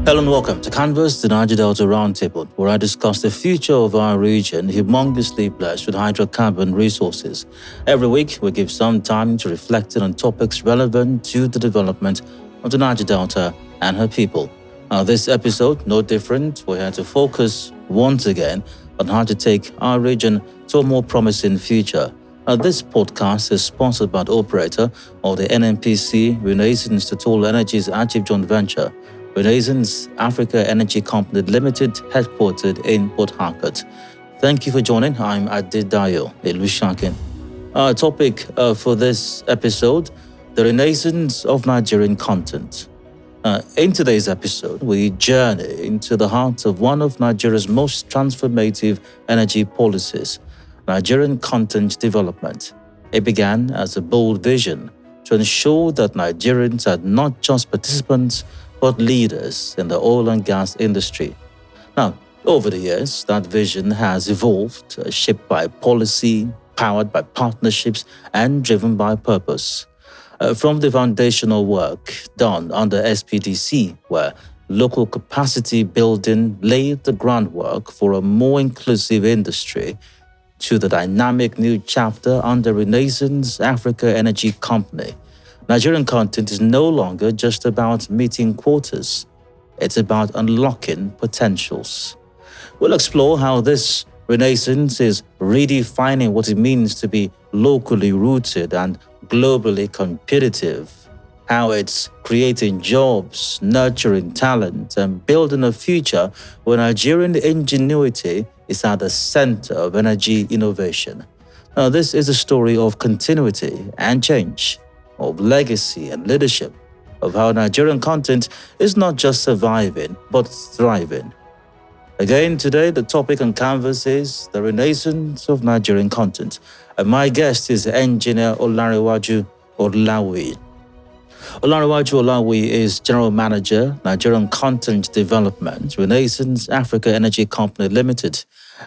Hello and welcome to Canvas, the Niger-Delta Roundtable, where I discuss the future of our region, humongously blessed with hydrocarbon resources. Every week, we give some time to reflect on topics relevant to the development of the Niger-Delta and her people. This episode, no different, we're here to focus once again on how to take our region to a more promising future. This podcast is sponsored by the operator of the NNPC Renaissance Total Energies Active Joint Venture, Renaissance Africa Energy Company Limited, headquartered in Port Harcourt. Thank you for joining. I'm Adedayo Elushakin. Our topic for this episode, the renaissance of Nigerian content. In today's episode, we journey into the heart of one of Nigeria's most transformative energy policies, Nigerian Content Development. It began as a bold vision to ensure that Nigerians are not just participants but leaders in the oil and gas industry. Now, over the years, that vision has evolved, shaped by policy, powered by partnerships, and driven by purpose. From the foundational work done under SPDC, where local capacity building laid the groundwork for a more inclusive industry, to the dynamic new chapter under Renaissance Africa Energy Company, Nigerian content is no longer just about meeting quotas. It's about unlocking potentials. We'll explore how this renaissance is redefining what it means to be locally rooted and globally competitive, how it's creating jobs, nurturing talent, and building a future where Nigerian ingenuity is at the center of energy innovation. Now, this is a story of continuity and change, of legacy and leadership, of how Nigerian content is not just surviving, but thriving. Again, today, the topic on Canvas is the renaissance of Nigerian content. And my guest is engineer Olanrewaju Olawi. Olanrewaju Olawi is General Manager, Nigerian Content Development, Renaissance Africa Energy Company Limited.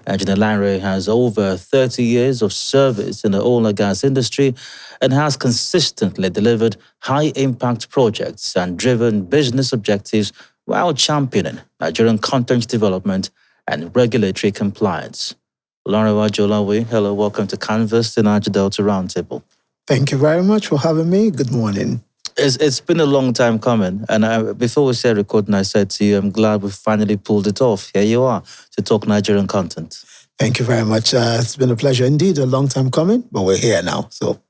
Engineer Lanre has over 30 years of service in the oil and gas industry and has consistently delivered high-impact projects and driven business objectives while championing Nigerian content development and regulatory compliance. Olanrewaju Olawi, hello, welcome to Canvas, the Niger-Delta Roundtable. Thank you very much for having me. Good morning. It's been a long time coming, and before we started recording, I said to you, I'm glad we finally pulled it off. Here you are to talk Nigerian content. Thank you very much. It's been a pleasure indeed, a long time coming, but we're here now, so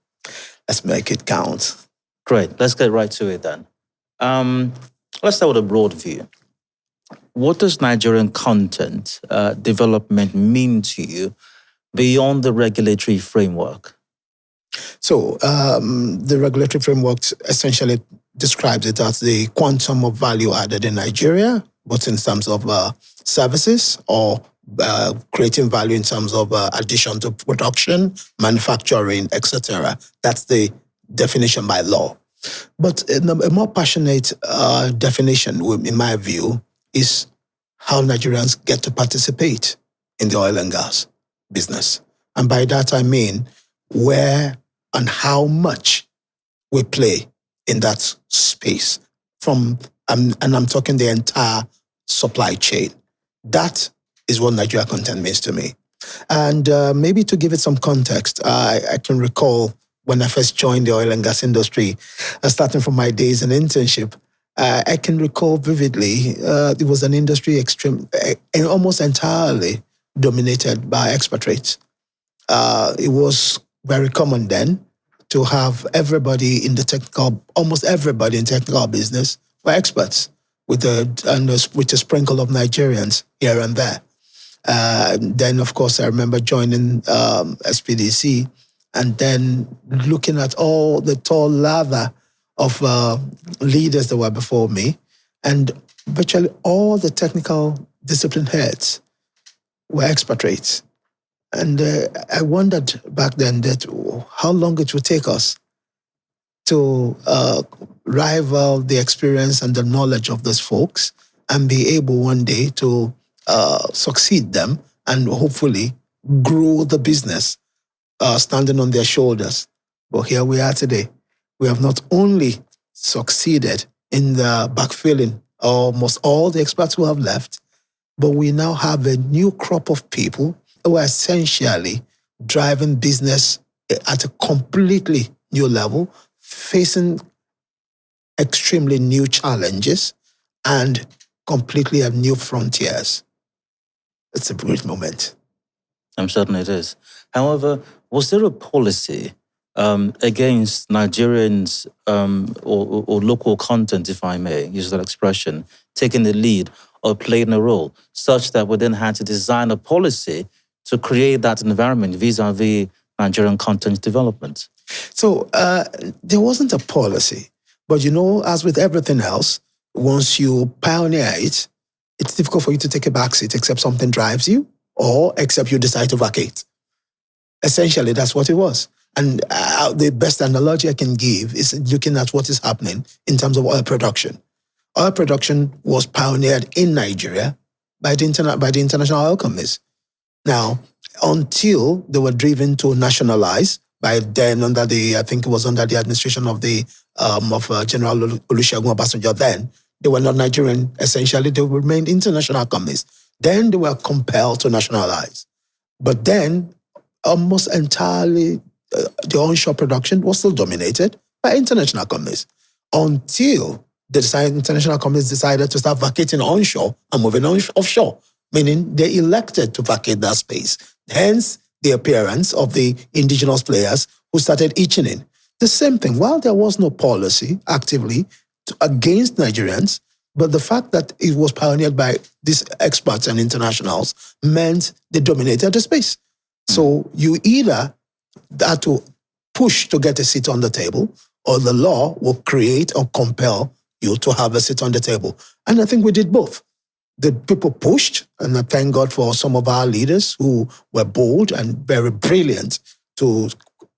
let's make it count. Great, let's get right to it then. Let's start with a broad view. What does Nigerian content development mean to you beyond the regulatory framework? So the regulatory framework essentially describes it as the quantum of value added in Nigeria, both in terms of services or creating value in terms of addition to production, manufacturing, etc. That's the definition by law. But a more passionate definition, in my view, is how Nigerians get to participate in the oil and gas business. And by that I mean where and how much we play in that space and I'm talking the entire supply chain. That is what Nigeria content means to me. And maybe to give it some context, I can recall when I first joined the oil and gas industry, starting from my days in internship, I can recall vividly, it was an industry almost entirely dominated by expatriates. It was very common then to have almost everybody in technical business were experts with a sprinkle of Nigerians here and there. Then, of course, I remember joining SPDC and then looking at all the tall lather of leaders that were before me, and virtually all the technical discipline heads were expatriates. And I wondered back then that how long it would take us to rival the experience and the knowledge of those folks and be able one day to succeed them and hopefully grow the business standing on their shoulders. But here we are today. We have not only succeeded in the backfilling almost all the experts who have left, but we now have a new crop of people who are essentially driving business at a completely new level, facing extremely new challenges and completely new frontiers. It's a great moment. I'm certain it is. However, was there a policy against Nigerians or local content, if I may use that expression, taking the lead or playing a role, such that we then had to design a policy to create that environment vis-a-vis Nigerian content development? So there wasn't a policy, but as with everything else, once you pioneer it, it's difficult for you to take a backseat except something drives you or except you decide to vacate. Essentially, that's what it was. And the best analogy I can give is looking at what is happening in terms of oil production. Oil production was pioneered in Nigeria by the international oil companies. Now, until they were driven to nationalize, by then I think it was under the administration of General Olusegun Obasanjo then, they were not Nigerian, essentially, they remained international companies. Then they were compelled to nationalize. But then, almost entirely, the onshore production was still dominated by international companies until the international companies decided to start vacating onshore and moving offshore, meaning they elected to vacate that space. Hence, the appearance of the indigenous players who started itching in. The same thing, while there was no policy actively against Nigerians, but the fact that it was pioneered by these experts and internationals meant they dominated the space. So you either had to push to get a seat on the table, or the law will create or compel you to have a seat on the table. And I think we did both. The people pushed, and I thank God for some of our leaders who were bold and very brilliant to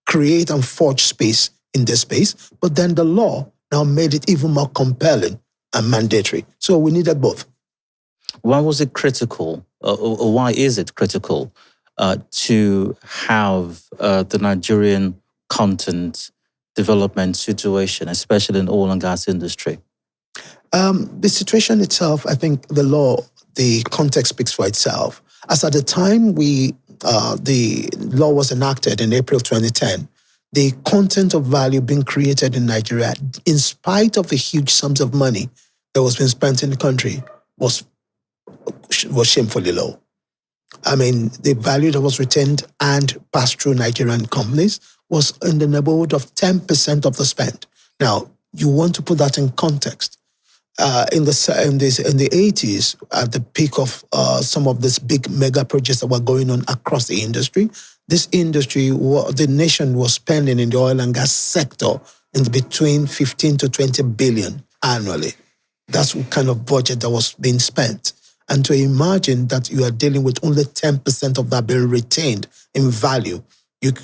create and forge space in this space. But then the law now made it even more compelling and mandatory. So we needed both. Why was it critical, or why is it critical to have the Nigerian content development situation, especially in oil and gas industry? The situation itself, I think the law, the context speaks for itself. As at the time the law was enacted in April 2010, the content of value being created in Nigeria, in spite of the huge sums of money that was being spent in the country, was shamefully low. I mean, the value that was retained and passed through Nigerian companies was in the neighborhood of 10% of the spend. Now, you want to put that in context. In the 80s, at the peak of some of these big mega projects that were going on across the industry, the nation was spending in the oil and gas sector in between 15 to 20 billion annually. That's the kind of budget that was being spent. And to imagine that you are dealing with only 10% of that being retained in value,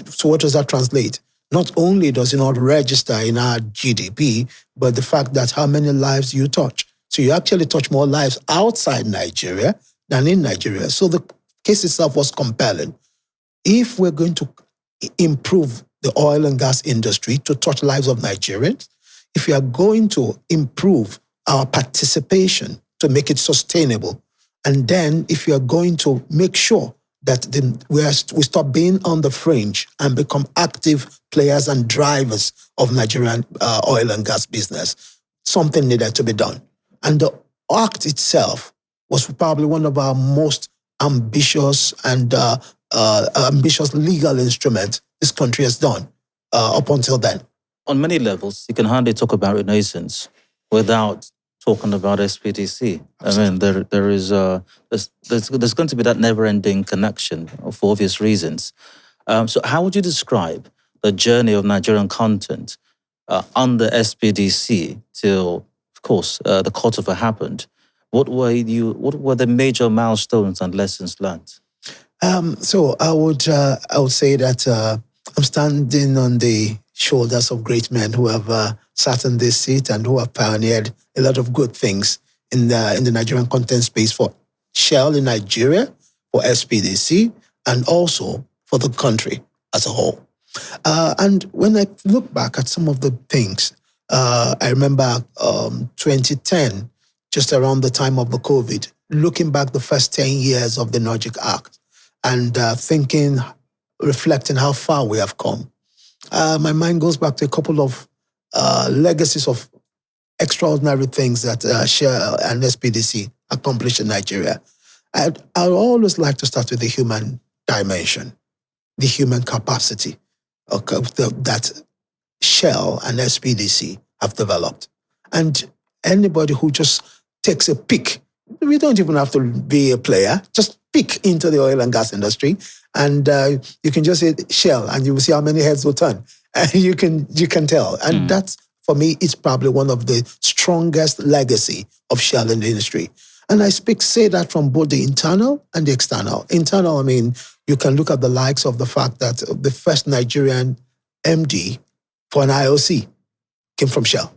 so what does that translate? Not only does it not register in our GDP, but the fact that how many lives you touch. So you actually touch more lives outside Nigeria than in Nigeria. So the case itself was compelling. If we're going to improve the oil and gas industry to touch lives of Nigerians, if we are going to improve our participation to make it sustainable, and then if you are going to make sure that we stop being on the fringe and become active players and drivers of Nigerian oil and gas business, something needed to be done. And the act itself was probably one of our most ambitious and ambitious legal instruments this country has done up until then. On many levels, you can hardly talk about Renaissance without talking about SPDC. Absolutely. I mean, there's going to be that never-ending connection for obvious reasons. So how would you describe the journey of Nigerian content under SPDC till, of course, the cutover happened? What were the major milestones and lessons learned? So I would say that I'm standing on the shoulders of great men who have sat in this seat and who have pioneered a lot of good things in the Nigerian content space for Shell in Nigeria, for SPDC, and also for the country as a whole. And when I look back at some of the things, I remember 2010 just around the time of the COVID, looking back the first 10 years of the Nordic Act and thinking, reflecting how far we have come. My mind goes back to a couple of legacies of extraordinary things that Shell and SPDC accomplished in Nigeria. I always like to start with the human dimension, the human capacity that Shell and SPDC have developed. And anybody who just takes a peek, we don't even have to be a player, just peek into the oil and gas industry, and you can just say Shell, and you will see how many heads will turn. And you can tell. And that's, for me, it's probably one of the strongest legacy of Shell in the industry. And I say that from both the internal and the external. Internal, I mean, you can look at the likes of the fact that the first Nigerian MD for an IOC came from Shell.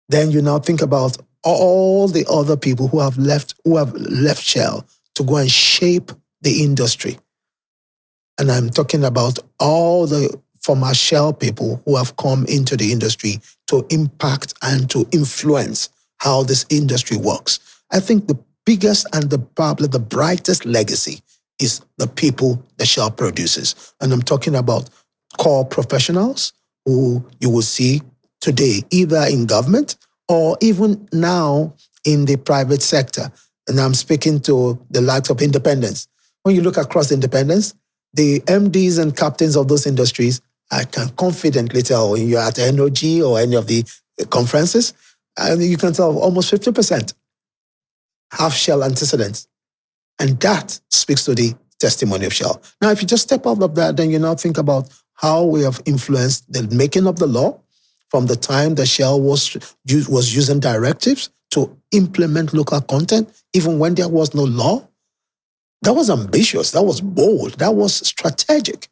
Then you now think about all the other people who have left Shell to go and shape the industry. And I'm talking about all the former Shell people who have come into the industry to impact and to influence how this industry works. I think the biggest and probably the brightest legacy is the people that Shell produces. And I'm talking about core professionals who you will see today, either in government or even now in the private sector. And I'm speaking to the likes of independents. When you look across independents, the MDs and captains of those industries, I can confidently tell when you're at NOG or any of the conferences, and you can tell almost 50% have Shell antecedents. And that speaks to the testimony of Shell. Now, if you just step out of that, then you now think about how we have influenced the making of the law from the time that Shell was using directives to implement local content, even when there was no law. That was ambitious, that was bold, that was strategic.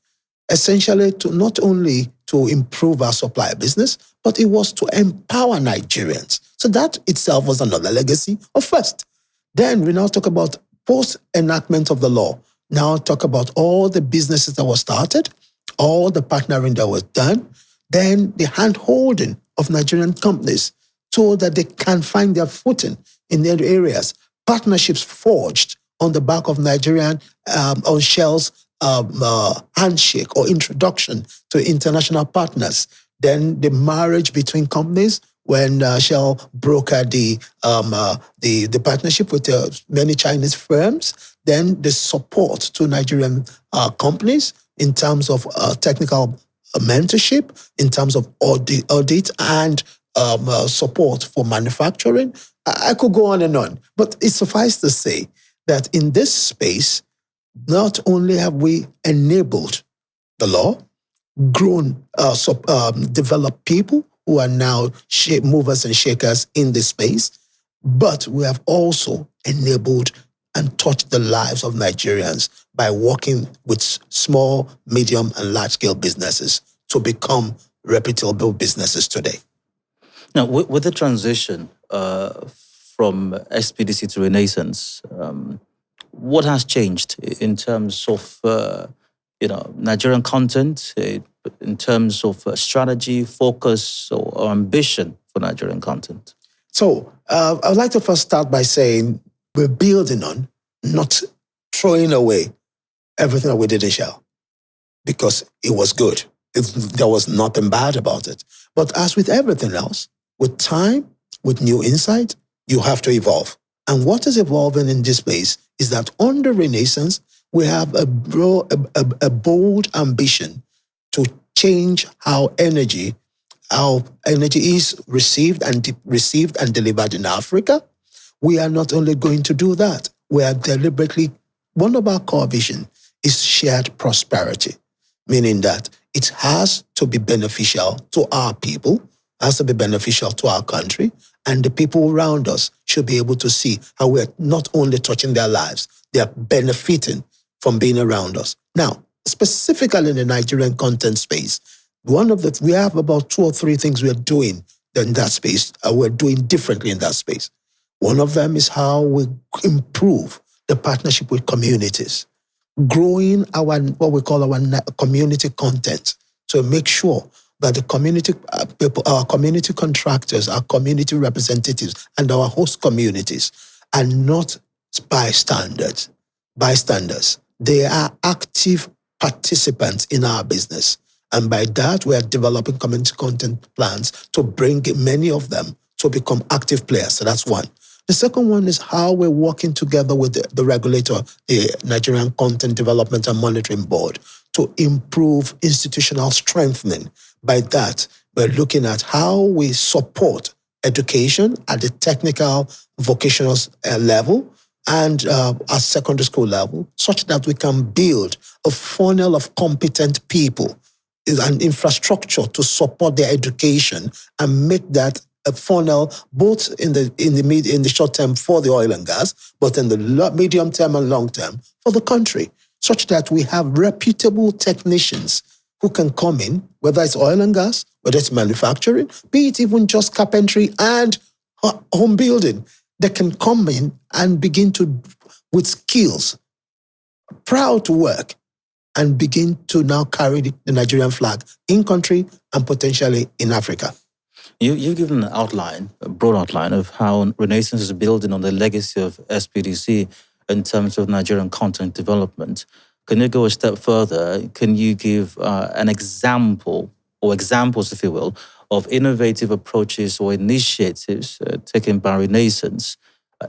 Essentially, to not only to improve our supply business, but it was to empower Nigerians. So that itself was another legacy of first. Then we now talk about post-enactment of the law. Now talk about all the businesses that were started, all the partnering that was done, then the hand-holding of Nigerian companies so that they can find their footing in their areas. Partnerships forged on the back of Nigerian, on Shell's handshake or introduction to international partners. Then the marriage between companies when Shell brokered the partnership with many Chinese firms. Then the support to Nigerian companies in terms of technical mentorship, in terms of audit and support for manufacturing. I could go on and on, but it suffices to say that in this space, not only have we enabled the law, grown, developed people who are now movers and shakers in this space, but we have also enabled and touched the lives of Nigerians by working with small, medium, and large-scale businesses to become reputable businesses today. Now, with the transition from SPDC to Renaissance, what has changed in terms of Nigerian content, in terms of strategy, focus, or ambition for Nigerian content? So I'd like to first start by saying we're building on, not throwing away everything that we did in Shell, because it was good. There was nothing bad about it. But as with everything else, with time, with new insight, you have to evolve. And what is evolving in this space is that under Renaissance, we have a bold ambition to change how energy is received and delivered in Africa. We are not only going to do that, we are deliberately, one of our core vision is shared prosperity, meaning that it has to be beneficial to our people, has to be beneficial to our country, and the people around us should be able to see how we're not only touching their lives, they are benefiting from being around us. Now, specifically in the Nigerian content space, we have about 2 or 3 things we're doing in that space, we're doing differently in that space. One of them is how we improve the partnership with communities, growing what we call our community content to make sure that the community people, our community contractors, our community representatives, and our host communities are not bystanders. Bystanders. They are active participants in our business. And by that, we are developing community content plans to bring many of them to become active players. So that's one. The second one is how we're working together with the regulator, the Nigerian Content Development and Monitoring Board, to improve institutional strengthening. By that, we're looking at how we support education at the technical, vocational level and at secondary school level, such that we can build a funnel of competent people and infrastructure to support their education and make that a funnel both in the short term for the oil and gas, but in the medium term and long term for the country, such that we have reputable technicians who can come in, whether it's oil and gas, whether it's manufacturing, be it even just carpentry and home building. They can come in and begin to, with skills, proud to work, and begin to now carry the Nigerian flag in country and potentially in Africa. You've given an outline, a broad outline of how Renaissance is building on the legacy of SPDC in terms of Nigerian content development. Can you go a step further? Can you give an example, or examples, if you will, of innovative approaches or initiatives taken by Renaissance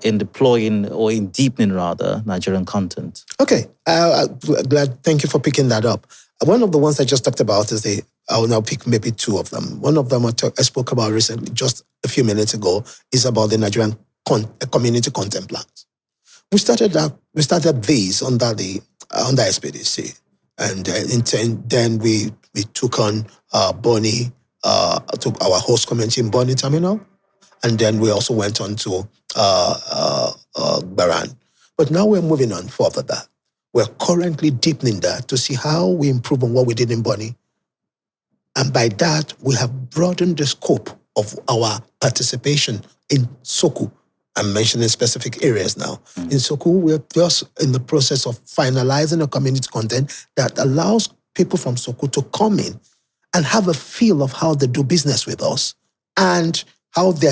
in deploying, or in deepening rather, Nigerian content? Okay, glad. Thank you for picking that up. One of the ones I just talked about is I'll now pick maybe two of them. One of them I spoke about recently, just a few minutes ago, is about the Nigerian community content plans. We started these under SPDC, and then we took on Bonny, to our host community in Bonny Terminal, and then we also went on to Baran. But now we're moving on further that. We're currently deepening that to see how we improve on what we did in Bonny. And by that, we have broadened the scope of our participation in Soku. I'm mentioning specific areas now. In Soku, we're just in the process of finalizing a community content that allows people from Soku to come in and have a feel of how they do business with us and how they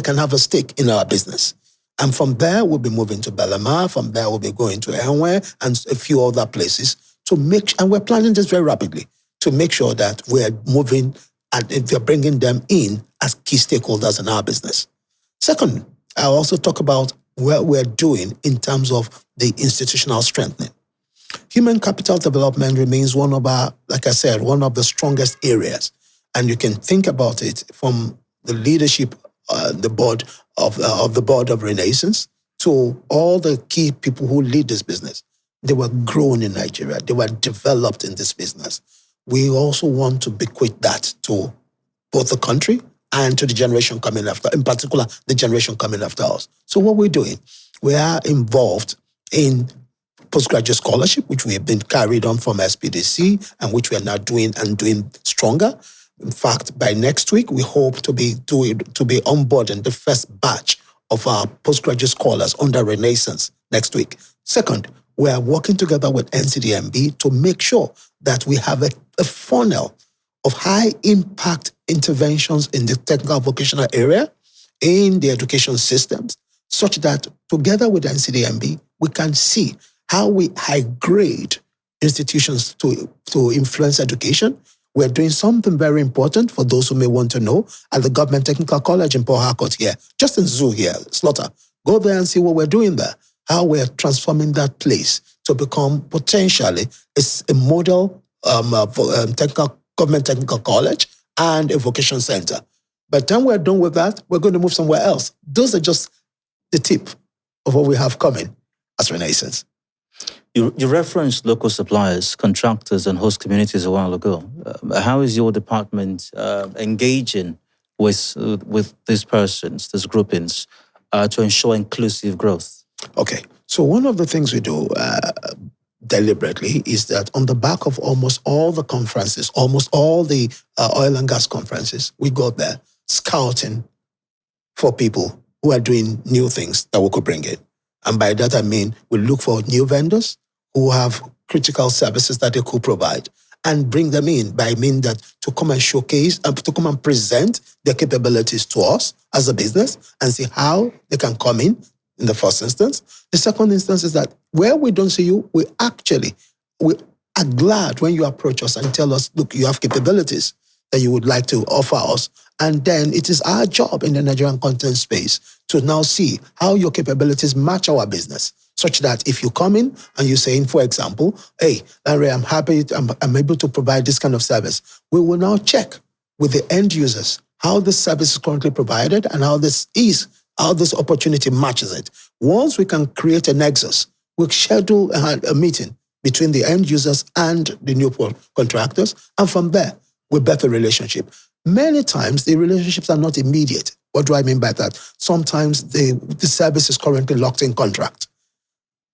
can have a stake in our business. And from there, we'll be moving to Belema. From there, we'll be going to Enwe and a few other places and we're planning this very rapidly to make sure that we're moving and we're bringing them in as key stakeholders in our business. Second, I'll also talk about what we're doing in terms of the institutional strengthening. Human capital development remains one of the strongest areas. And you can think about it from the leadership, the board of Renaissance, to all the key people who lead this business. They were grown in Nigeria. They were developed in this business. We also want to bequeath that to both the country and to the generation coming after, in particular, the generation coming after us. So what we're doing, we are involved in postgraduate scholarship, which we have been carried on from SPDC and which we are now doing stronger. In fact, by next week, we hope to be onboarding the first batch of our postgraduate scholars under Renaissance next week. Second, we are working together with NCDMB to make sure that we have a funnel of high-impact interventions in the technical vocational area, in the education systems, such that together with NCDMB, we can see how we high-grade institutions to influence education. We're doing something very important for those who may want to know at the Government Technical College in Port Harcourt here, just in Zoo here, Slaughter. Go there and see what we're doing there, how we're transforming that place to become potentially a model government technical college and a vocation center. By the time we're done with that, we're going to move somewhere else. Those are just the tip of what we have coming as Renaissance. You referenced local suppliers, contractors, and host communities a while ago. How is your department engaging with these persons, these groupings, to ensure inclusive growth? Okay, so one of the things we do deliberately is that on the back of almost all the conferences, almost all the oil and gas conferences, we go there scouting for people who are doing new things that we could bring in. And by that, I mean, we look for new vendors who have critical services that they could provide. and bring them in by mean that to come and showcase, to come and present their capabilities to us as a business and see how they can come in the first instance. The second instance is that where we don't see you, we are glad when you approach us and tell us, look, you have capabilities that you would like to offer us. And then it is our job in the Nigerian content space to now see how your capabilities match our business, such that if you come in and you're saying, for example, hey, Larry, I'm happy, I'm able to provide this kind of service. We will now check with the end users how this service is currently provided and how this opportunity matches it. Once we can create a nexus, we'll schedule a meeting between the end users and the new contractors. And from there, we bet a relationship. Many times, the relationships are not immediate. What do I mean by that? Sometimes the service is currently locked in contract,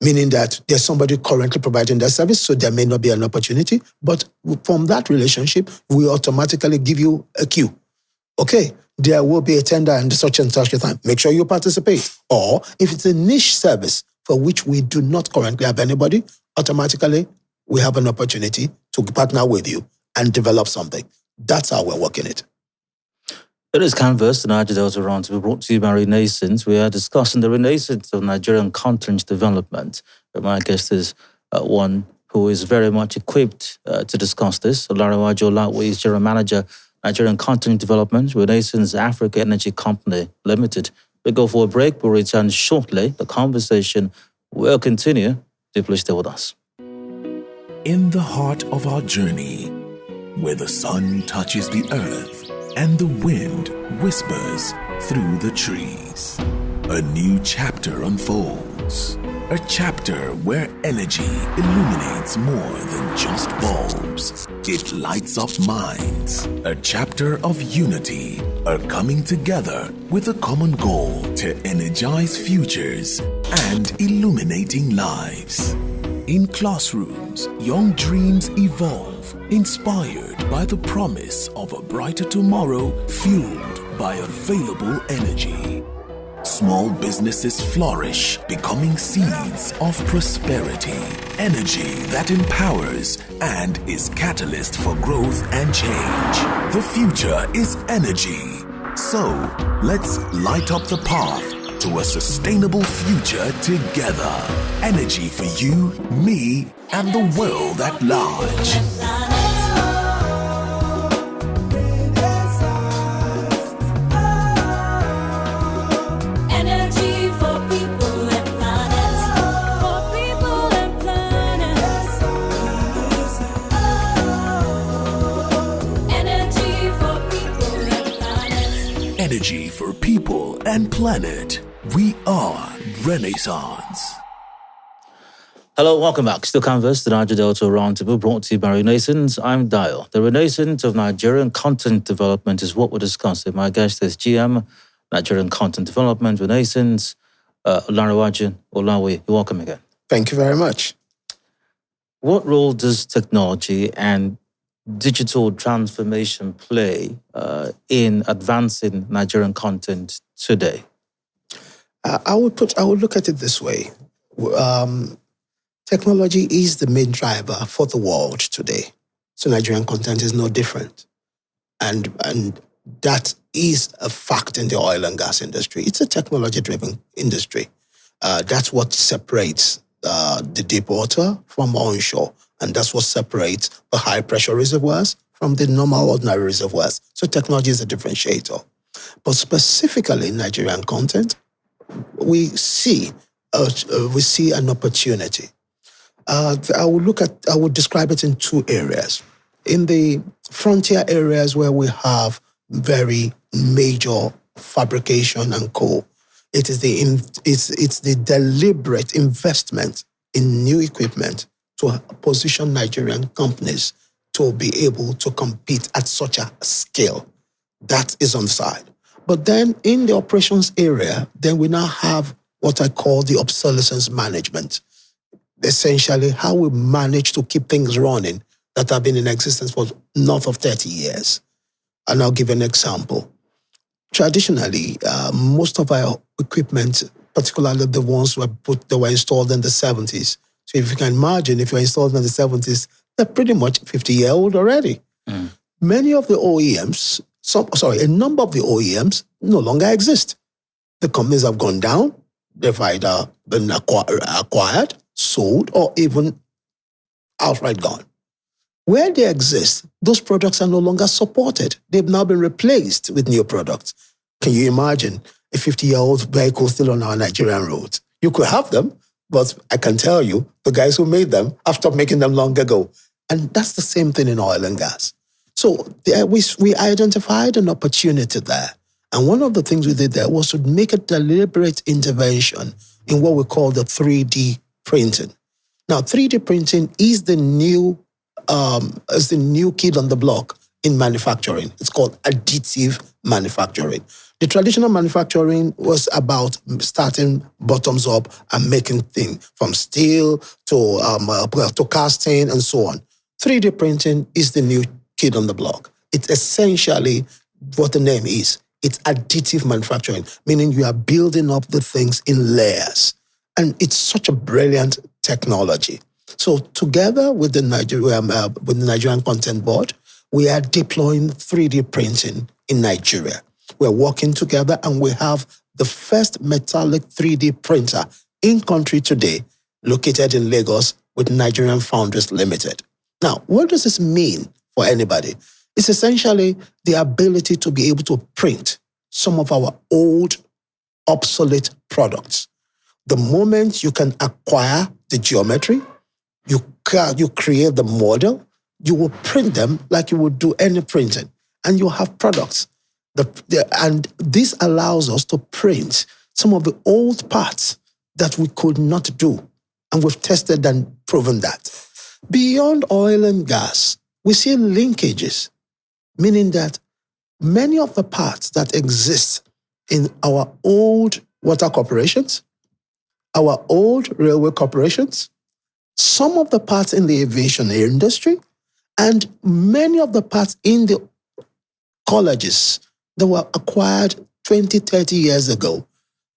meaning that there's somebody currently providing that service, so there may not be an opportunity. But from that relationship, we automatically give you a cue. Okay, there will be a tender and such a time. Make sure you participate. Or if it's a niche service for which we do not currently have anybody, automatically we have an opportunity to partner with you and develop something. That's how we're working it. It is Canvas, the Niger-Delta Roundtable, brought to you by Renaissance. We are discussing the renaissance of Nigerian content development. My guest is one who is very much equipped to discuss this. Olariwaju Olawe is General Manager, Nigerian Content Development, Renaissance Africa Energy Company Limited. We go for a break. We'll return shortly. The conversation will continue. Please stay with us. In the heart of our journey, where the sun touches the earth and the wind whispers through the trees, a new chapter unfolds. A chapter where energy illuminates more than just bulbs. It lights up minds. A chapter of unity, a coming together with a common goal to energize futures and illuminating lives. In classrooms, young dreams evolve, inspired by the promise of a brighter tomorrow fueled by available energy. Small businesses flourish, becoming seeds of prosperity. Energy that empowers and is catalyst for growth and change. The future is energy. So, let's light up the path to a sustainable future together. Energy for you, me, and the world at large. Energy for people and planet. We are Renaissance. Hello, welcome back. Still Canvas, the Niger-Delta Roundtable, brought to you by Renaissance. I'm Dio. The renaissance of Nigerian content development is what we're discussing. My guest is GM, Nigerian Content Development, Renaissance, Olariwaju Olawe. Welcome again. Thank you very much. What role does technology and digital transformation play in advancing Nigerian content today? I would look at it this way. Technology is the main driver for the world today. So Nigerian content is no different. And that is a fact in the oil and gas industry. It's a technology-driven industry. That's what separates the deep water from onshore. And that's what separates the high-pressure reservoirs from the normal, ordinary reservoirs. So technology is a differentiator. But specifically in Nigerian content, we see an opportunity. I would describe it in two areas. In the frontier areas where we have very major fabrication and co, it's the deliberate investment in new equipment to position Nigerian companies to be able to compete at such a scale. That is on the side. But then in the operations area, then we now have what I call the obsolescence management. Essentially, how we manage to keep things running that have been in existence for north of 30 years. And I'll give an example. Traditionally, most of our equipment, particularly the ones that were installed in the 70s. So if you can imagine, if you're installed in the 70s, they're pretty much 50-year-old already. Many of the OEMs, a number of the OEMs no longer exist. The companies have gone down. They've either been acquired, sold, or even outright gone. Where they exist, those products are no longer supported. They've now been replaced with new products. Can you imagine a 50-year-old vehicle still on our Nigerian roads? You could have them, but I can tell you, the guys who made them have stopped making them long ago. And that's the same thing in oil and gas. So there we identified an opportunity there. And one of the things we did there was to make a deliberate intervention in what we call the 3D printing. Now, 3D printing is the new kid on the block in manufacturing. It's called additive manufacturing. The traditional manufacturing was about starting bottoms up and making things from steel to casting and so on. 3D printing is the new kid on the block. It's essentially what the name is. It's additive manufacturing, meaning you are building up the things in layers. And it's such a brilliant technology. So together with the Nigerian Content Board, we are deploying 3D printing in Nigeria. We're working together and we have the first metallic 3D printer in country today, located in Lagos with Nigerian Foundries Limited. Now, what does this mean for anybody? It's essentially the ability to be able to print some of our old, obsolete products. The moment you can acquire the geometry, you create the model, you will print them like you would do any printing, and you'll have products. And this allows us to print some of the old parts that we could not do. And we've tested and proven that. Beyond oil and gas, we see linkages, meaning that many of the parts that exist in our old water corporations, our old railway corporations, some of the parts in the aviation industry, and many of the parts in the colleges that were acquired 20, 30 years ago,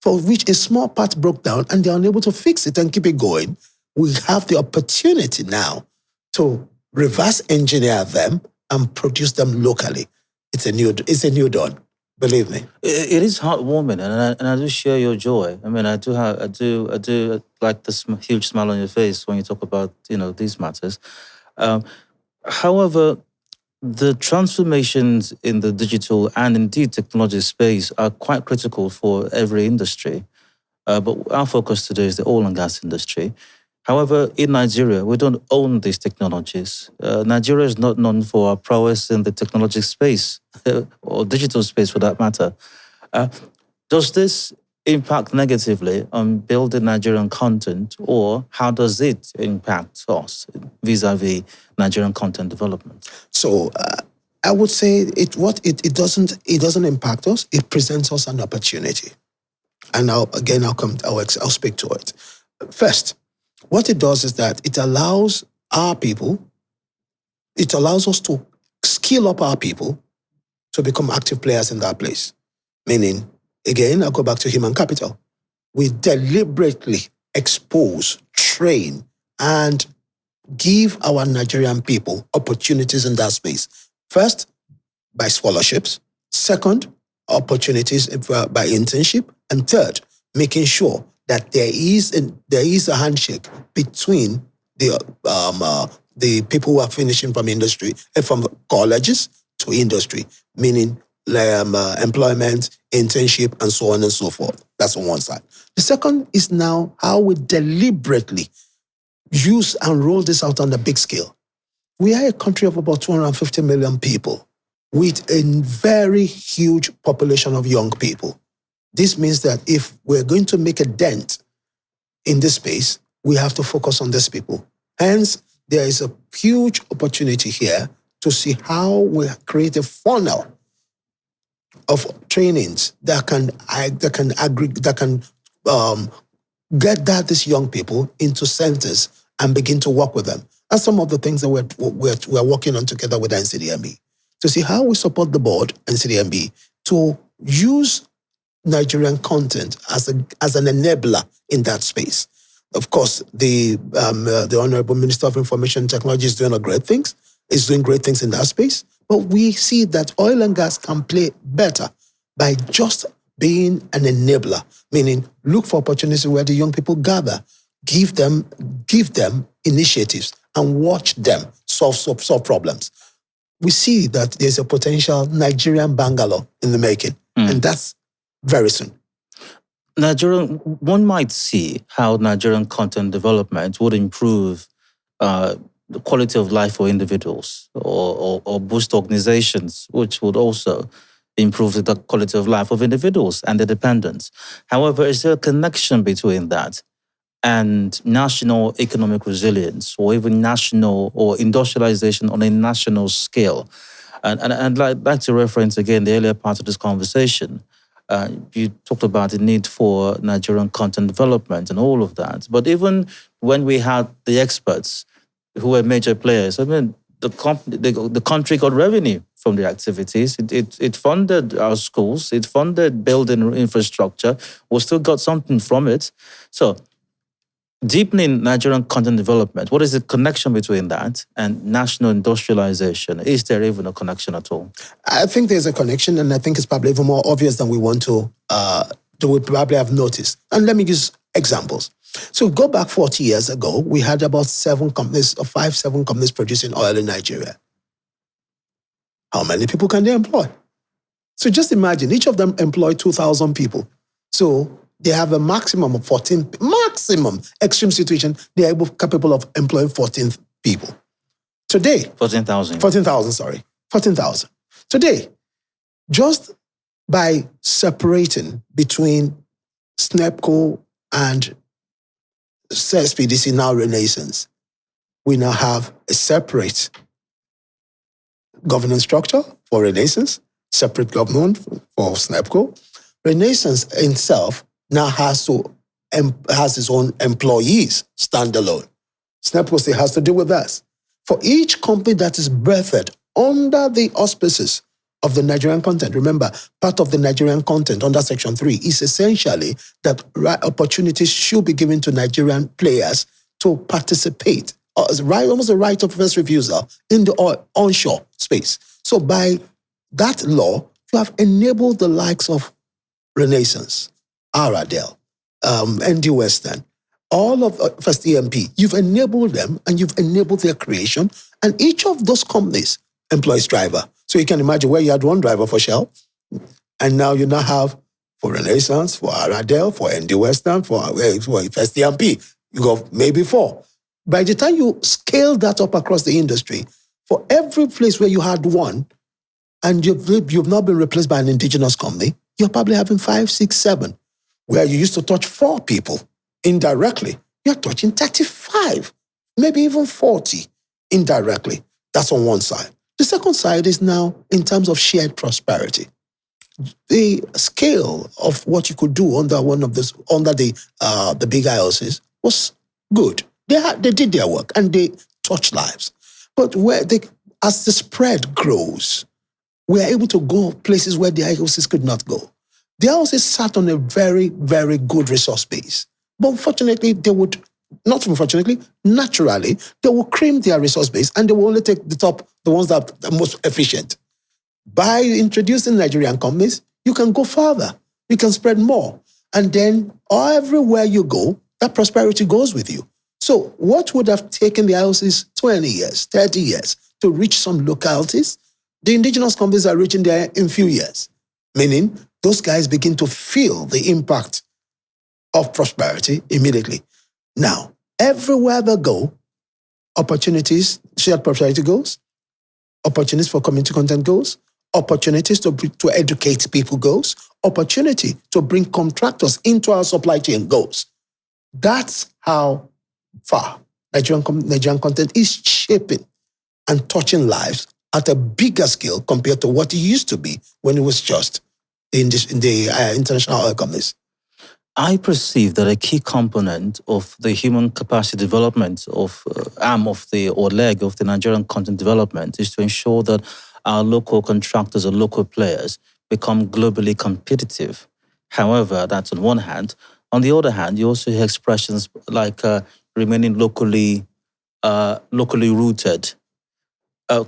for which a small part broke down and they're unable to fix it and keep it going, we have the opportunity now to reverse engineer them and produce them locally. It's a new dawn. Believe me. It is heartwarming, and I do share your joy. I mean, I do like this huge smile on your face when you talk about these matters. However, the transformations in the digital and indeed technology space are quite critical for every industry. But our focus today is the oil and gas industry. However, in Nigeria, we don't own these technologies. Nigeria is not known for our prowess in the technology space, or digital space for that matter. Does this impact negatively on building Nigerian content, or how does it impact us vis-a-vis Nigerian content development? So I would say it doesn't impact us. It presents us an opportunity, and I'll speak to it. First, what it does is that it allows us to skill up our people to become active players in that place. Meaning, again, I'll go back to human capital. We deliberately expose, train, and give our Nigerian people opportunities in that space. First, by scholarships. Second, opportunities by internship. And third, making sure that there is a handshake between the people who are finishing from industry, from colleges to industry, meaning employment, internship, and so on and so forth. That's on one side. The second is now how we deliberately use and roll this out on a big scale. We are a country of about 250 million people with a very huge population of young people. This means that if we're going to make a dent in this space, we have to focus on these people. Hence, there is a huge opportunity here to see how we create a funnel of trainings that can get these young people into centers and begin to work with them. That's some of the things that we're working on together with NCDMB to see how we support the board, NCDMB, to use Nigerian content as an enabler in that space. Of course, the Honorable Minister of Information Technology is doing great things. Is doing great things in that space. But we see that oil and gas can play better by just being an enabler, meaning look for opportunities where the young people gather, give them initiatives, and watch them solve problems. We see that there's a potential Nigerian Bangalore in the making, and that's very soon. One might see how Nigerian content development would improve the quality of life for individuals or boost organizations, which would also improve the quality of life of individuals and their dependents. However, is there a connection between that and national economic resilience, or even national or industrialization on a national scale? And I'd like to reference again the earlier part of this conversation. You talked about the need for Nigerian content development and all of that. But even when we had the experts who were major players, I mean, the country got revenue from the activities. It funded our schools. It funded building infrastructure. We still got something from it. So deepening Nigerian content development, what is the connection between that and national industrialization? Is there even a connection at all? I think there's a connection, and I think it's probably even more obvious than we want to, we probably have noticed. And let me use examples. So go back 40 years ago, we had about 7 companies producing oil in Nigeria. How many people can they employ? So just imagine, each of them employ 2,000 people. So they have a maximum of 14, extreme situation, they are capable of employing 14 people. Today, 14,000. 14,000. Today, just by separating between SNEPCO and SPDC, now Renaissance, we now have a separate governance structure for Renaissance, separate government for SNEPCO. Renaissance itself now has its own employees standalone. SNEPCO still has to deal with us. For each company that is birthed under the auspices of the Nigerian content, remember, part of the Nigerian content under Section 3 is essentially that opportunities should be given to Nigerian players to participate, almost a right of first refusal in the onshore space. So by that law, you have enabled the likes of Renaissance, Aradel, ND Western, all of First EMP. You've enabled them and you've enabled their creation. And each of those companies employs driver. So you can imagine where you had one driver for Shell, and now you now have for Renaissance, for Aradel, for ND Western, for First EMP. You got maybe 4. By the time you scale that up across the industry, for every place where you had one, and you've not been replaced by an indigenous company, you're probably having 5, 6, 7. Where you used to touch 4 people indirectly, you're touching 35, maybe even 40 indirectly. That's on one side. The second side is now in terms of shared prosperity. The scale of what you could do under the big IOCs was good. They did their work and they touched lives. But as the spread grows, we are able to go places where the IOCs could not go. The IOCs sat on a very, very good resource base. But unfortunately, naturally, they will cream their resource base and they will only take the ones that are most efficient. By introducing Nigerian companies, you can go further. You can spread more. And then everywhere you go, that prosperity goes with you. So what would have taken the IOCs 20 years, 30 years to reach some localities, the indigenous companies are reaching there in few years. Meaning, those guys begin to feel the impact of prosperity immediately. Now, everywhere they go, opportunities, shared prosperity goes, opportunities for community content goes, opportunities to educate people goes, opportunity to bring contractors into our supply chain goes. That's how far Nigerian content is shaping and touching lives at a bigger scale compared to what it used to be when it was just in the international oil companies. I perceive that a key component of the human capacity development of arm of the or leg of the Nigerian content development is to ensure that our local contractors or local players become globally competitive. However, that's on one hand. On the other hand, you also hear expressions like remaining locally rooted.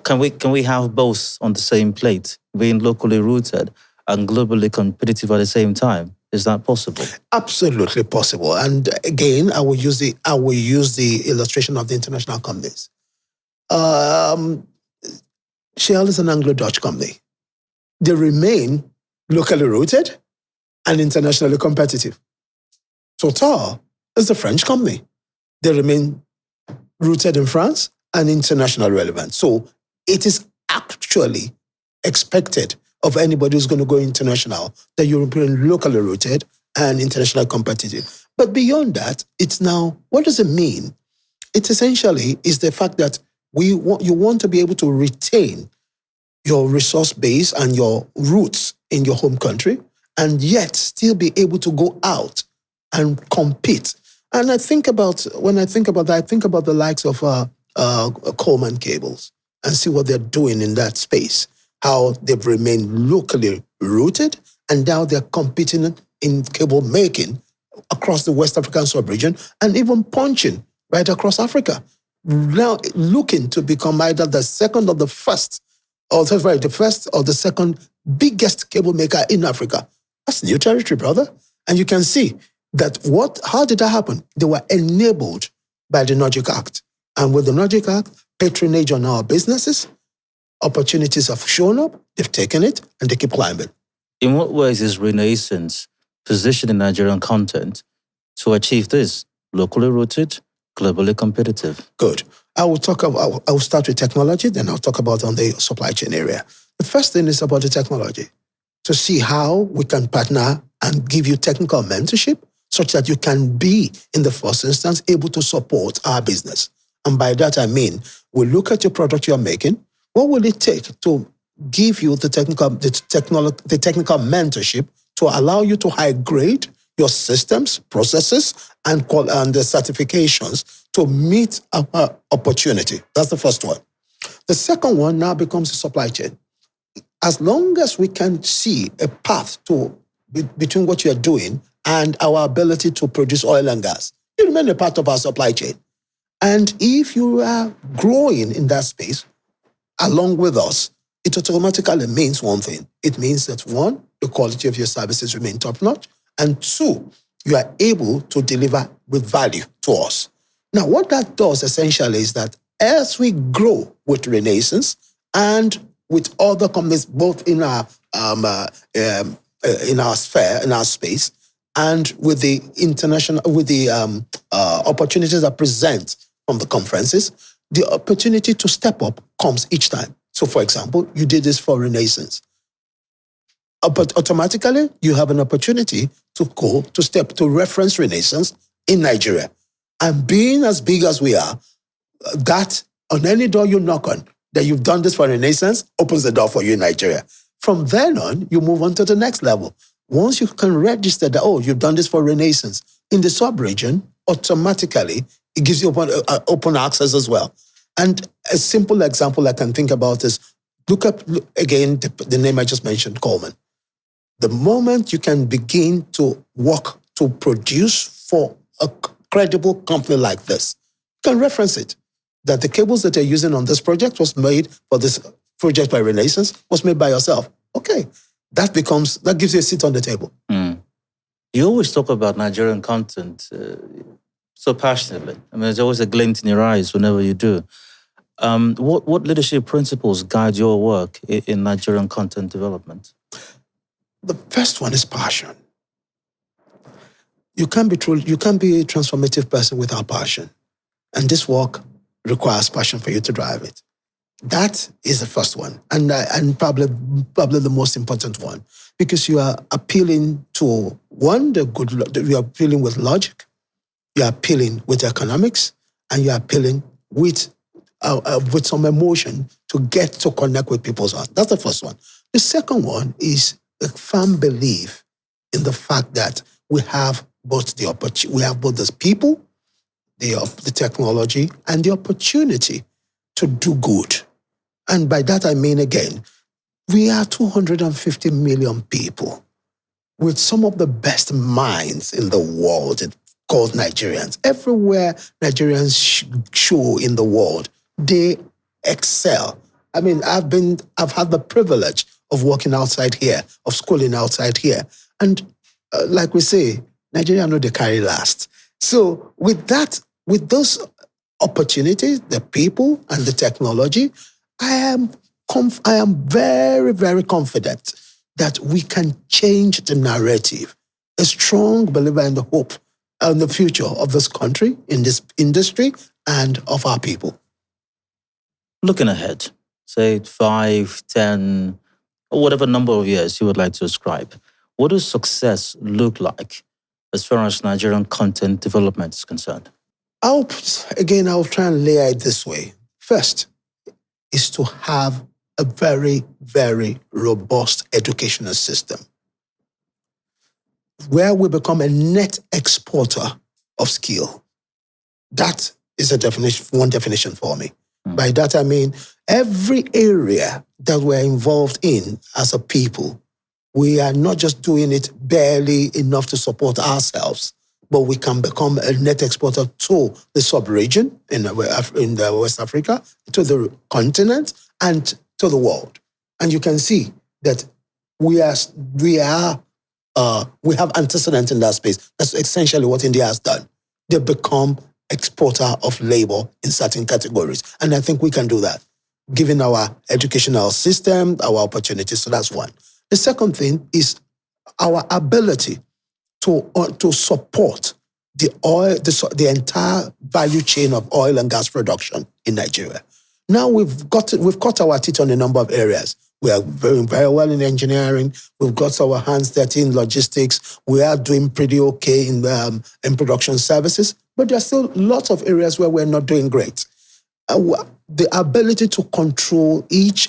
Can we have both on the same plate, being locally rooted and globally competitive at the same time? Is that possible? Absolutely possible. And again, I will use the illustration of the international companies. Shell is an Anglo-Dutch company. They remain locally rooted and internationally competitive. Total is a French company. They remain rooted in France and internationally relevant. So it is actually expected of anybody who's going to go international that you're locally rooted and internationally competitive. But beyond that, it's now, what does it mean? It essentially is the fact that you want to be able to retain your resource base and your roots in your home country, and yet still be able to go out and compete. And when I think about that, I think about the likes of Coleman Cables and see what they're doing in that space, how they've remained locally rooted, and now they're competing in cable making across the West African sub-region and even punching right across Africa. Now looking to become either the second or the first, the first or the second biggest cable maker in Africa. That's new territory, brother. And you can see that how did that happen? They were enabled by the Nordic Act. And with the Nordic Act, patronage on our businesses, opportunities have shown up, they've taken it, and they keep climbing. In what ways is Renaissance positioning Nigerian content to achieve this? Locally rooted, globally competitive. Good. I will start with technology, then I'll talk about on the supply chain area. The first thing is about the technology, to see how we can partner and give you technical mentorship such that you can be, in the first instance, able to support our business. And by that, I mean, we look at your product you're making. What will it take to give you the technical mentorship to allow you to high grade your systems, processes, and the certifications to meet our opportunity? That's the first one. The second one now becomes the supply chain. As long as we can see a path between what you're doing and our ability to produce oil and gas, you remain a part of our supply chain. And if you are growing in that space along with us, it automatically means one thing. It means that, one, the quality of your services remain top-notch, and two, you are able to deliver with value to us. Now, what that does essentially is that as we grow with Renaissance and with other companies, both in our sphere, in our space, and with the opportunities that present from the conferences, the opportunity to step up comes each time. So, for example, you did this for Renaissance. But automatically, you have an opportunity to reference Renaissance in Nigeria. And being as big as we are, that on any door you knock on, that you've done this for Renaissance, opens the door for you in Nigeria. From then on, you move on to the next level. Once you can register that, you've done this for Renaissance in the sub-region, automatically, it gives you open access as well. And a simple example I can think about is, look again, the name I just mentioned, Coleman. The moment you can begin to work to produce for a credible company like this, you can reference it. That the cables that you're using on this project was made for this project by Renaissance, was made by yourself. Okay, that gives you a seat on the table. Mm. You always talk about Nigerian content so passionately. I mean, there's always a glint in your eyes whenever you do. What leadership principles guide your work in Nigerian content development? The first one is passion. You can't be a transformative person without passion. And this work requires passion for you to drive it. That is the first one, and probably the most important one, because you are appealing to, one, you are appealing with logic, you are appealing with economics, and you are appealing with some emotion to get to connect with people's hearts. That's the first one. The second one is a firm belief in the fact that we have both the people, the technology, and the opportunity to do good. And by that I mean, again, we are 250 million people. with some of the best minds in the world called Nigerians. Everywhere Nigerians show in the world, they excel. I mean, I've had the privilege of working outside here, of schooling outside here. And like we say, Nigeria know they carry last. So with those opportunities, the people and the technology, I am very, very confident that we can change the narrative. A strong believer in the hope and the future of this country, in this industry, and of our people. Looking ahead, say 5, 10, or whatever number of years you would like to ascribe, what does success look like as far as Nigerian content development is concerned? I'll try and layer it this way. First is to have a very, very robust educational system where we become a net exporter of skill. That is one definition for me. By that, I mean every area that we're involved in as a people, we are not just doing it barely enough to support ourselves, but we can become a net exporter to the sub-region in the West Africa, to the continent, and to the world. And you can see that we have antecedents in that space. That's essentially what India has done. They've become exporter of labor in certain categories. And I think we can do that, given our educational system, our opportunities. So that's one. The second thing is our ability to support the entire value chain of oil and gas production in Nigeria. Now we've cut our teeth on a number of areas. We are very, very well in engineering. We've got our hands dirty in logistics. We are doing pretty okay in production services. But there are still lots of areas where we're not doing great. The ability to control each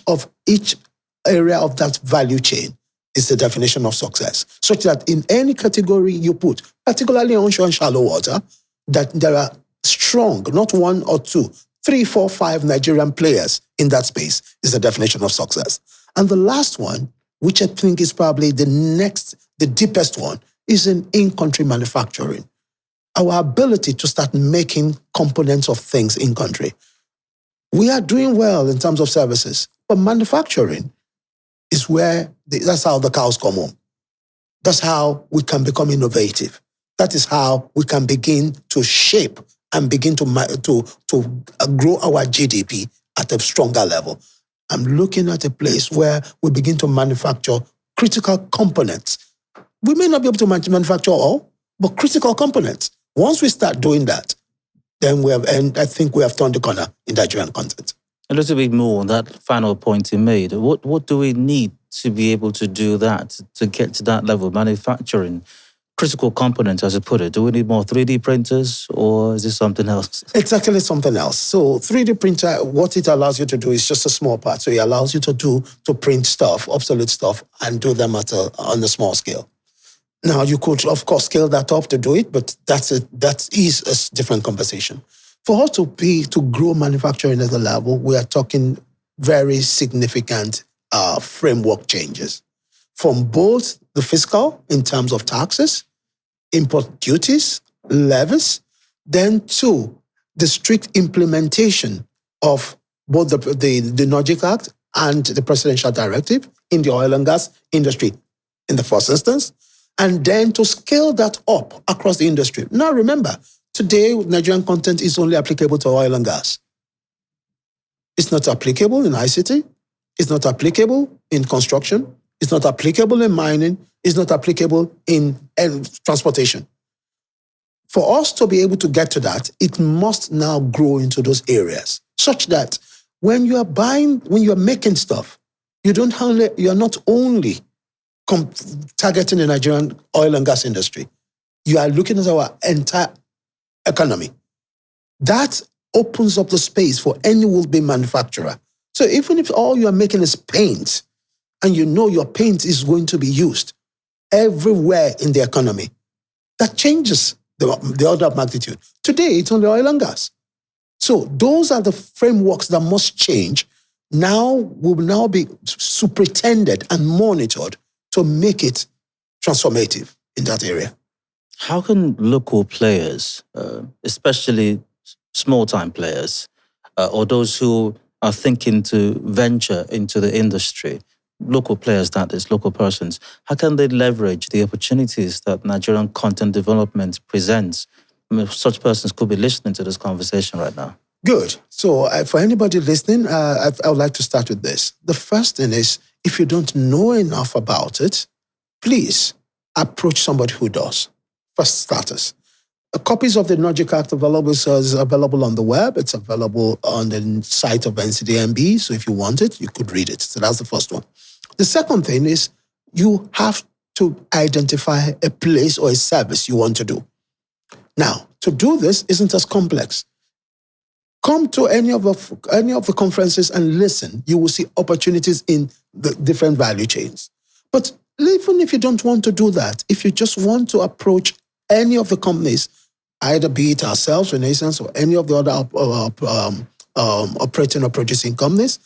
area of that value chain is the definition of success, such that in any category you put, particularly onshore and shallow water, that there are strong, not one or two, 3, 4, 5 Nigerian players in that space is the definition of success. And the last one, which I think is probably the deepest one, is in-country manufacturing. Our ability to start making components of things in country. We are doing well in terms of services, but manufacturing is that's how the cows come home. That's how we can become innovative. That is how we can begin to shape and begin to grow our GDP at a stronger level. I'm looking at a place where we begin to manufacture critical components. We may not be able to manufacture all, but critical components. Once we start doing that, then I think we have turned the corner in Nigerian content. A little bit more on that final point you made. What do we need to be able to do that, to get to that level, manufacturing critical components, as you put it? Do we need more 3D printers, or is this something else? It's actually something else. So 3D printer, what it allows you to do is just a small part. So it allows you to print stuff, obsolete stuff, and do them on a small scale. Now, you could, of course, scale that up to do it, but that is a different conversation. For us to grow manufacturing at a level, we are talking very significant framework changes. From both the fiscal, in terms of taxes, import duties, levies, then to the strict implementation of both the NOGIC Act and the Presidential Directive in the oil and gas industry in the first instance, and then to scale that up across the industry. Now remember, today Nigerian content is only applicable to oil and gas. It's not applicable in ICT. It's not applicable in construction. It's not applicable in mining. It's not applicable in transportation. For us to be able to get to that, it must now grow into those areas, such that when you are making stuff, you're not only targeting the Nigerian oil and gas industry. You are looking at our entire economy. That opens up the space for any will-be manufacturer. So even if all you are making is paint, and you know your paint is going to be used everywhere in the economy, that changes the order of magnitude. Today, it's only oil and gas. So those are the frameworks that must change. Now will now be superintended and monitored to make it transformative in that area. How can local players, especially small-time players, or those who are thinking to venture into the industry, local players, that is, local persons, how can they leverage the opportunities that Nigerian content development presents? I mean, such persons could be listening to this conversation right now. Good. So for anybody listening, I would like to start with this. The first thing is, if you don't know enough about it, please approach somebody who does. First starters. Copies of the Nigerian Content is available on the web. It's available on the site of NCDMB. So if you want it, you could read it. So that's the first one. The second thing is you have to identify a place or a service you want to do. Now, to do this isn't as complex. Come to any of the conferences and listen. You will see opportunities in the different value chains. But even if you don't want to do that, if you just want to approach any of the companies, either be it ourselves, Renaissance, or any of the other operating or producing companies,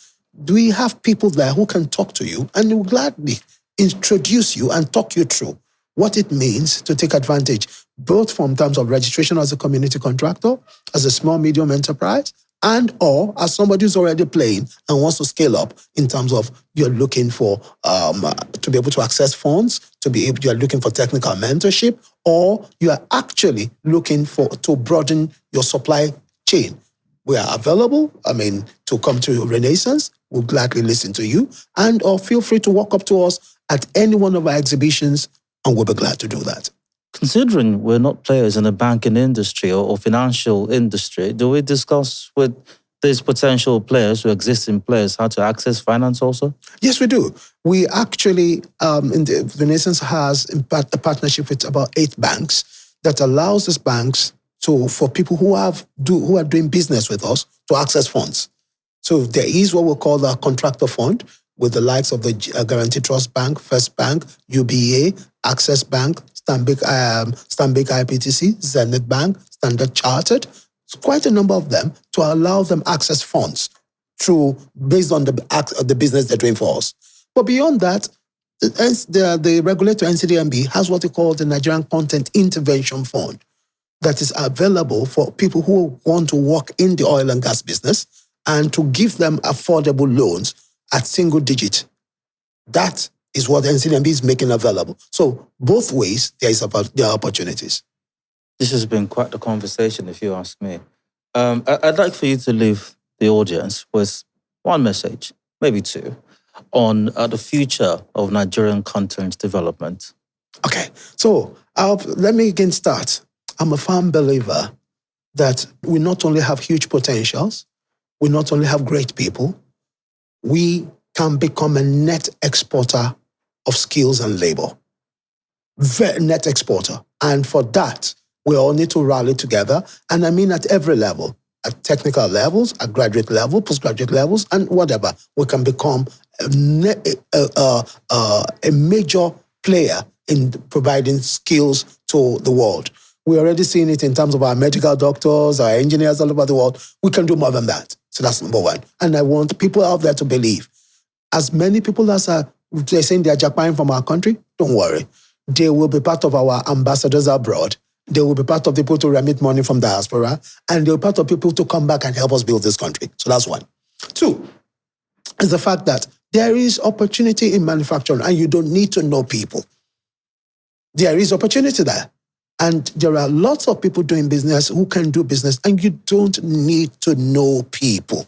we have people there who can talk to you and will gladly introduce you and talk you through what it means to take advantage, both from terms of registration as a community contractor, as a small, medium enterprise, and or as somebody who's already playing and wants to scale up in terms of you're looking for to be able to access funds, you're looking for technical mentorship, or you are actually looking to broaden your supply chain. We are available, to come to Renaissance. We'll gladly listen to you, and or feel free to walk up to us at any one of our exhibitions, and we'll be glad to do that. Considering we're not players in the banking industry or financial industry, do we discuss with these potential players or existing players how to access finance also? Yes, we do. We actually, Renaissance has a partnership with about 8 banks that allows these banks for people who are doing business with us to access funds. So there is what we call the contractor fund with the likes of the Guaranty Trust Bank, First Bank, UBA, Access Bank, Stanbic IPTC, Zenith Bank, Standard Chartered. It's quite a number of them to allow them access funds based on the business they're doing for us. But beyond that, the regulator NCDMB has what they call the Nigerian Content Intervention Fund that is available for people who want to work in the oil and gas business and to give them affordable loans at single digit. That is what NCDMB is making available. So both ways, there are opportunities. This has been quite the conversation, if you ask me. I'd like for you to leave the audience with one message, maybe 2, on the future of Nigerian content development. Okay, so let me again start. I'm a firm believer that we not only have huge potentials, we not only have great people, we can become a net exporter of skills and labor. Net exporter. And for that, we all need to rally together. And I mean at every level, at technical levels, at graduate level, postgraduate levels, and whatever. We can become a major player in providing skills to the world. We're already seeing it in terms of our medical doctors, our engineers all over the world. We can do more than that. So that's number 1. And I want people out there to believe. As many people as they're saying they're jackpotting from our country, don't worry. They will be part of our ambassadors abroad. They will be part of the people to remit money from diaspora. And they'll be part of people to come back and help us build this country. So that's 1. 2 is the fact that there is opportunity in manufacturing and you don't need to know people. There is opportunity there. And there are lots of people doing business who can do business, and you don't need to know people.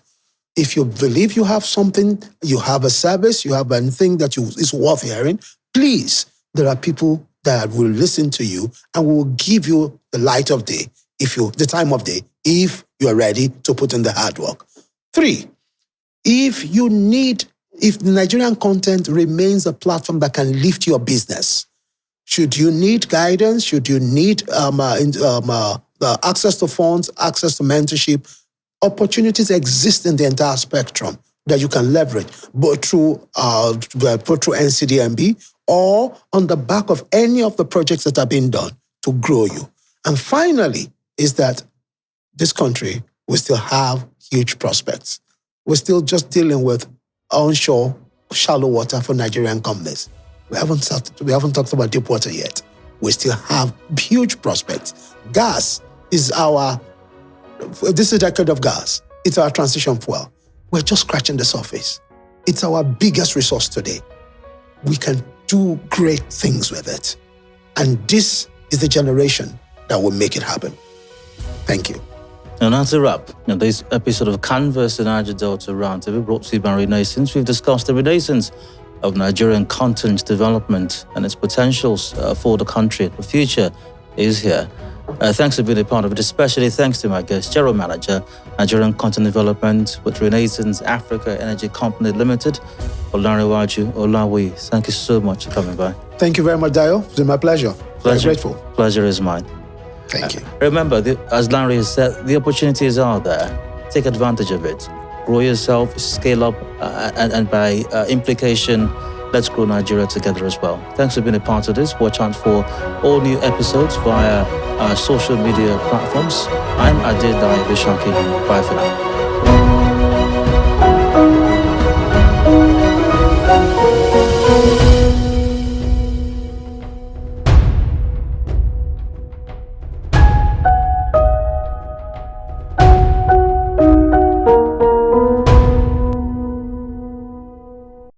If you believe you have something, you have a service, you have anything that is worth hearing, please, there are people that will listen to you and will give you the light of day, the time of day, if you are ready to put in the hard work. 3, if the Nigerian content remains a platform that can lift your business, should you need guidance, should you need access to funds, access to mentorship, opportunities exist in the entire spectrum that you can leverage, both through NCDMB or on the back of any of the projects that are being done to grow you. And finally, is that this country will still have huge prospects. We're still just dealing with onshore, shallow water for Nigerian companies. We haven't talked about deep water yet. We still have huge prospects. Gas is this is a decade of gas. It's our transition fuel. We're just scratching the surface. It's our biggest resource today. We can do great things with it. And this is the generation that will make it happen. Thank you. And that's a wrap. In this episode of Canvas and Niger-Delta Roundtable, brought to you by Renaissance, we've discussed the renaissance of Nigerian content development and its potentials for the country. The future is here. Thanks for being a part of it, especially thanks to my guest, General Manager, Nigerian Content Development with Renaissance Africa Energy Company Limited, Olariwaju Olawi. Thank you so much for coming by. Thank you very much, Dio. It's been my pleasure. Very grateful. Pleasure is mine. Thank you. Remember, as Larry has said, the opportunities are there. Take advantage of it. Grow yourself, scale up, and by implication, let's grow Nigeria together as well. Thanks for being a part of this. Watch out for all new episodes via our social media platforms. I'm Adedai Bishaki. Bye for now.